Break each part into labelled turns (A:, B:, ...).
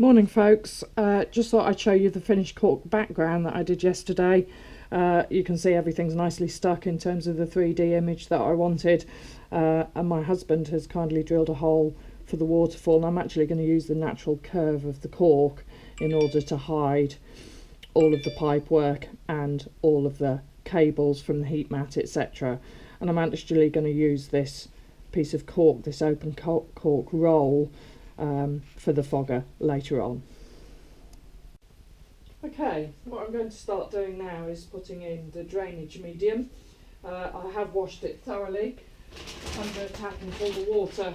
A: Morning folks, just thought I'd show you the finished cork background that I did yesterday. You can see everything's nicely stuck in terms of the 3D image that I wanted, and my husband has kindly drilled a hole for the waterfall, and I'm actually going to use the natural curve of the cork in order to hide all of the pipe work and all of the cables from the heat mat, etc. And I'm actually going to use this piece of cork, this open cork roll, for the fogger later on. Okay, what I'm going to start doing now is putting in the drainage medium. I have washed it thoroughly. I'm going to tap until the water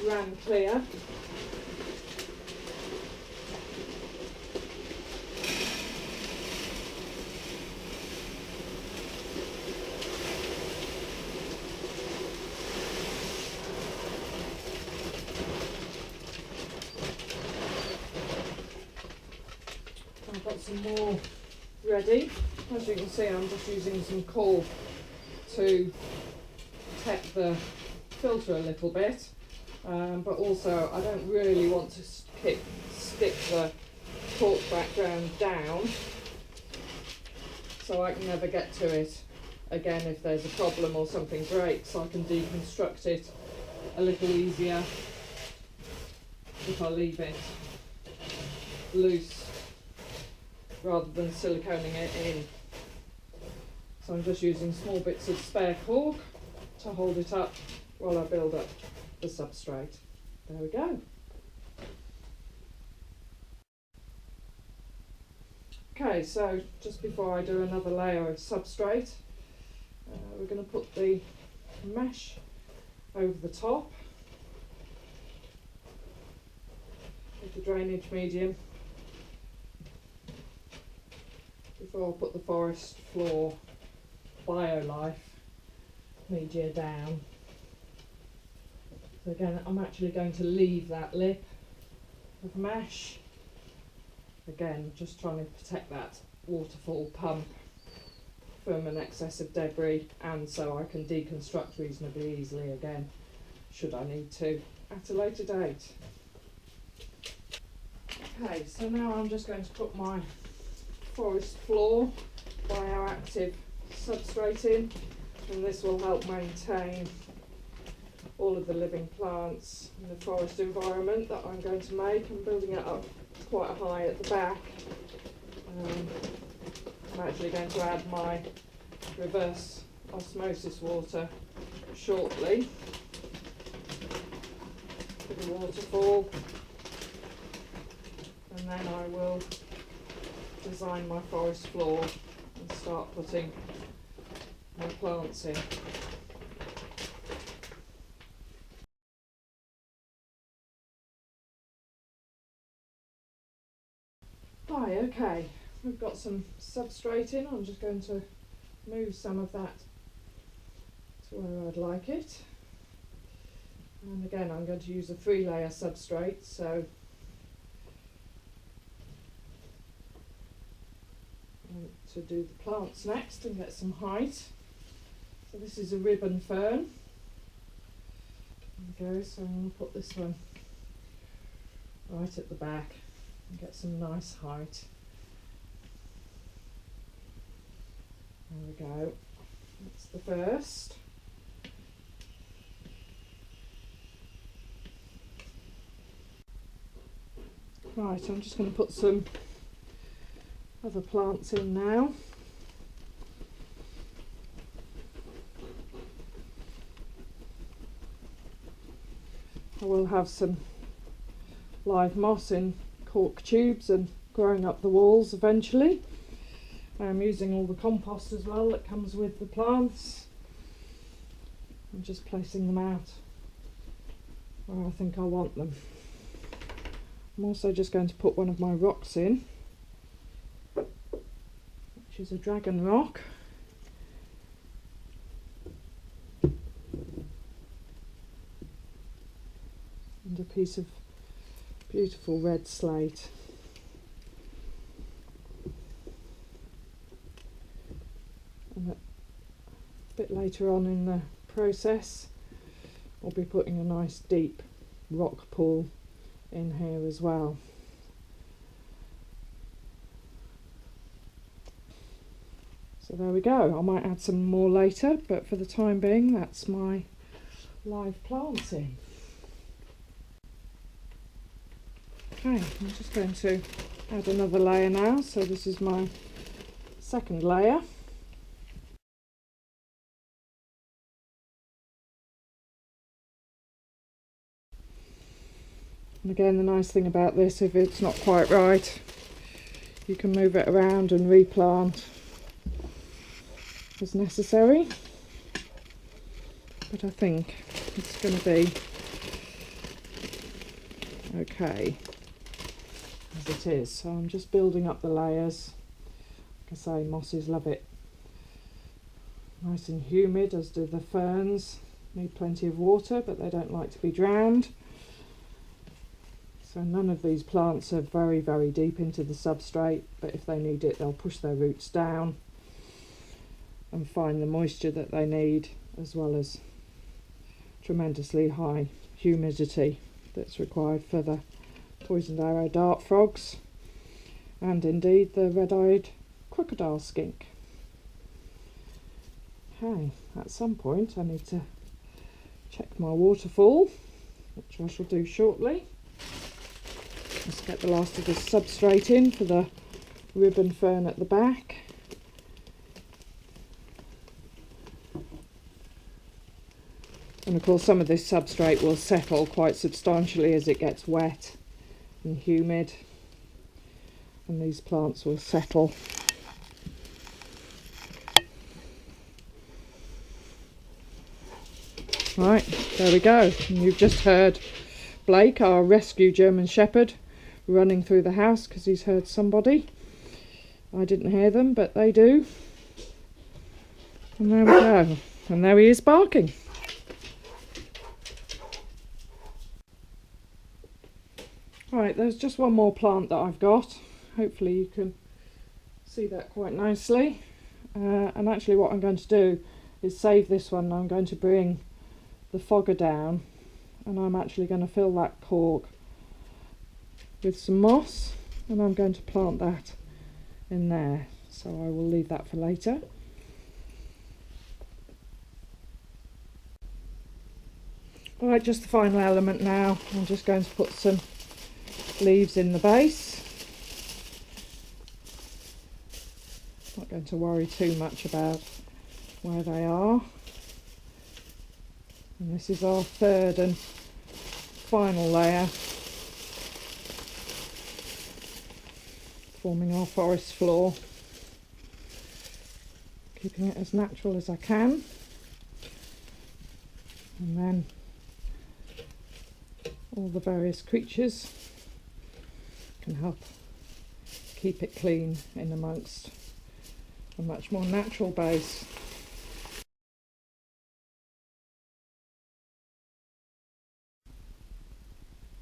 A: ran clear. I've got some more ready. As you can see, I'm just using some cork to protect the filter a little bit, but also I don't really want to stick the cork background down, so I can never get to it again if there's a problem or something breaks. So I can deconstruct it a little easier if I leave it loose rather than siliconing it in. So I'm just using small bits of spare cork to hold it up while I build up the substrate. There we go. Okay, so just before I do another layer of substrate, we're going to put the mesh over the top with the drainage medium before I put the forest floor BioLife media down. So again, I'm actually going to leave that lip of mesh. Again, just trying to protect that waterfall pump from an excess of debris, and so I can deconstruct reasonably easily again, should I need to, at a later date. Okay, so now I'm just going to put my forest floor bioactive substrate in, and this will help maintain all of the living plants in the forest environment that I'm going to make. I'm building it up quite high at the back. I'm actually going to add my reverse osmosis water shortly for the waterfall, and then I will design my forest floor and start putting my plants in. Hi, okay, we've got some substrate in. I'm just going to move some of that to where I'd like it. And again, I'm going to use a 3-layer substrate, so to do the plants next and get some height. So this is a ribbon fern. There we go, so I'm going to put this one right at the back and get some nice height. There we go, that's the first. Right, I'm just going to put some other plants in now. I will have some live moss in cork tubes and growing up the walls eventually. I'm using all the compost as well that comes with the plants. I'm just placing them out where I think I want them. I'm also just going to put one of my rocks in, which is a dragon rock. And a piece of beautiful red slate. And a bit later on in the process, I'll be putting a nice deep rock pool in here as well. So there we go. I might add some more later, but for the time being, that's my live planting. Okay, I'm just going to add another layer now. So this is my second layer. And again, the nice thing about this, if it's not quite right, you can move it around and replant as necessary. But I think it's going to be okay as it is. So I'm just building up the layers. Like I say, mosses love it nice and humid, as do the ferns. Need plenty of water, but they don't like to be drowned. So none of these plants are very, very deep into the substrate, but if they need it, they'll push their roots down and find the moisture that they need, as well as tremendously high humidity that's required for the poisoned arrow dart frogs and indeed the red-eyed crocodile skink. Okay, at some point I need to check my waterfall, which I shall do shortly. Let's get the last of the substrate in for the ribbon fern at the back. And of course some of this substrate will settle quite substantially as it gets wet and humid, and these plants will settle. Right, there we go. And you've just heard Blake, our rescue German Shepherd, running through the house because he's heard somebody. I didn't hear them, but they do. And there we go. And there he is barking. Right, there's just one more plant that I've got. Hopefully you can see that quite nicely. And actually what I'm going to do is save this one. I'm going to bring the fogger down, and I'm actually going to fill that cork with some moss, and I'm going to plant that in there. So I will leave that for later. Right, just the final element now. I'm just going to put some leaves in the base. Not going to worry too much about where they are. And this is our third and final layer, forming our forest floor. Keeping it as natural as I can. And then all the various creatures can help keep it clean in amongst a much more natural base.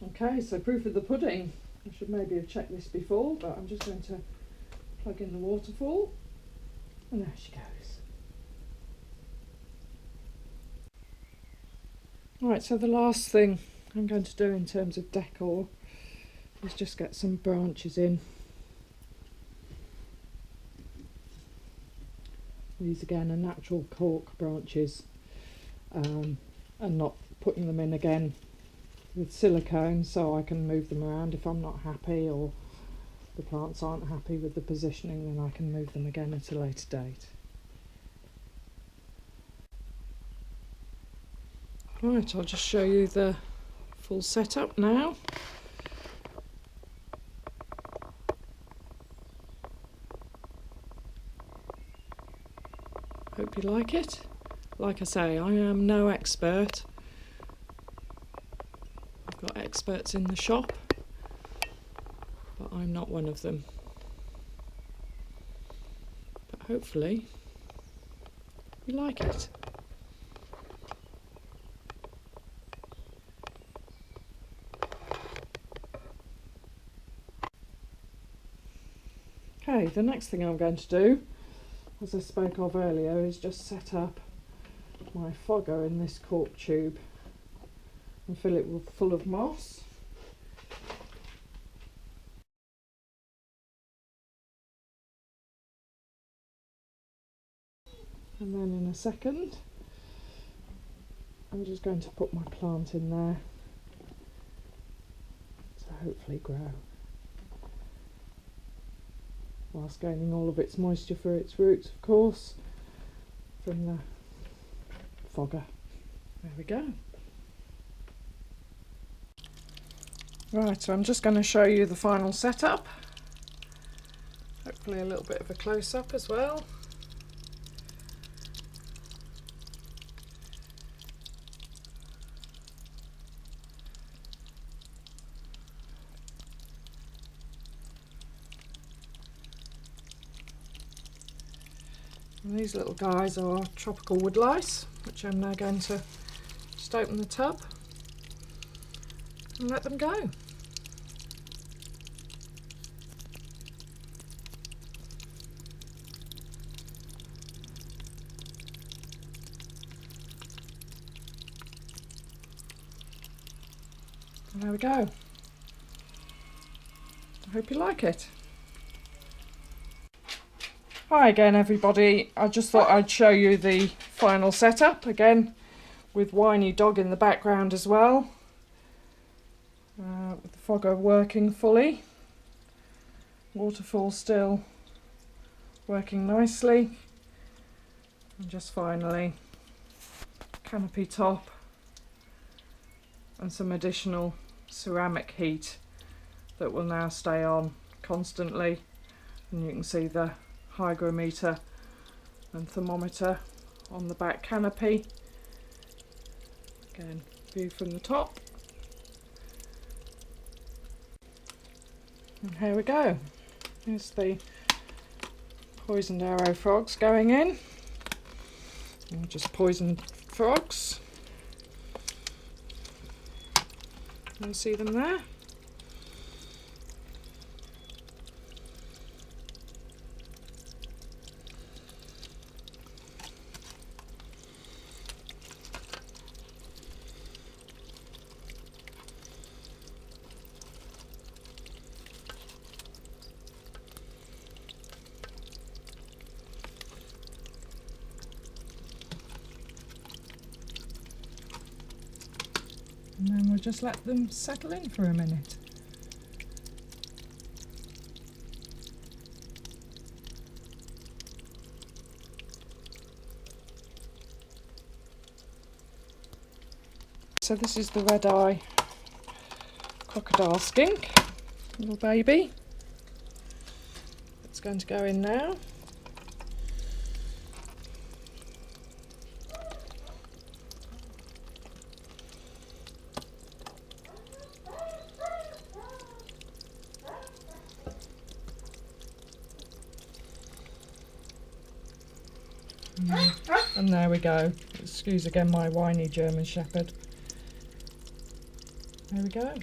A: Okay, so proof of the pudding. I should maybe have checked this before, but I'm just going to plug in the waterfall, and there she goes. Right, so the last thing I'm going to do in terms of decor is just get some branches in. These again are natural cork branches, and not putting them in again with silicone, so I can move them around if I'm not happy or the plants aren't happy with the positioning, then I can move them again at a later date. Right, I'll just show you the full setup now. Hope you like it. Like I say, I am no expert. I've got experts in the shop, but I'm not one of them. But hopefully you like it. Okay, the next thing I'm going to do, as I spoke of earlier, is just set up my fogger in this cork tube and fill it full of moss. And then in a second, I'm just going to put my plant in there to hopefully grow, whilst gaining all of its moisture for its roots, of course, from the fogger. There we go. Right, so I'm just going to show you the final setup. Hopefully a little bit of a close-up as well. And these little guys are tropical wood lice, which I'm now going to just open the tub and let them go. And there we go. I hope you like it. Hi again everybody, I just thought I'd show you the final setup again with Whiny Dog in the background as well, with the fogger working fully, waterfall still working nicely, and just finally canopy top and some additional ceramic heat that will now stay on constantly, and you can see the hygrometer and thermometer on the back canopy. Again, view from the top. And here we go. Here's the poisoned arrow frogs going in. And just poisoned frogs. You see them there? And then we'll just let them settle in for a minute. So this is the red-eye crocodile skink, little baby. It's going to go in now. And there we go. Excuse again my whiny German Shepherd. There we go.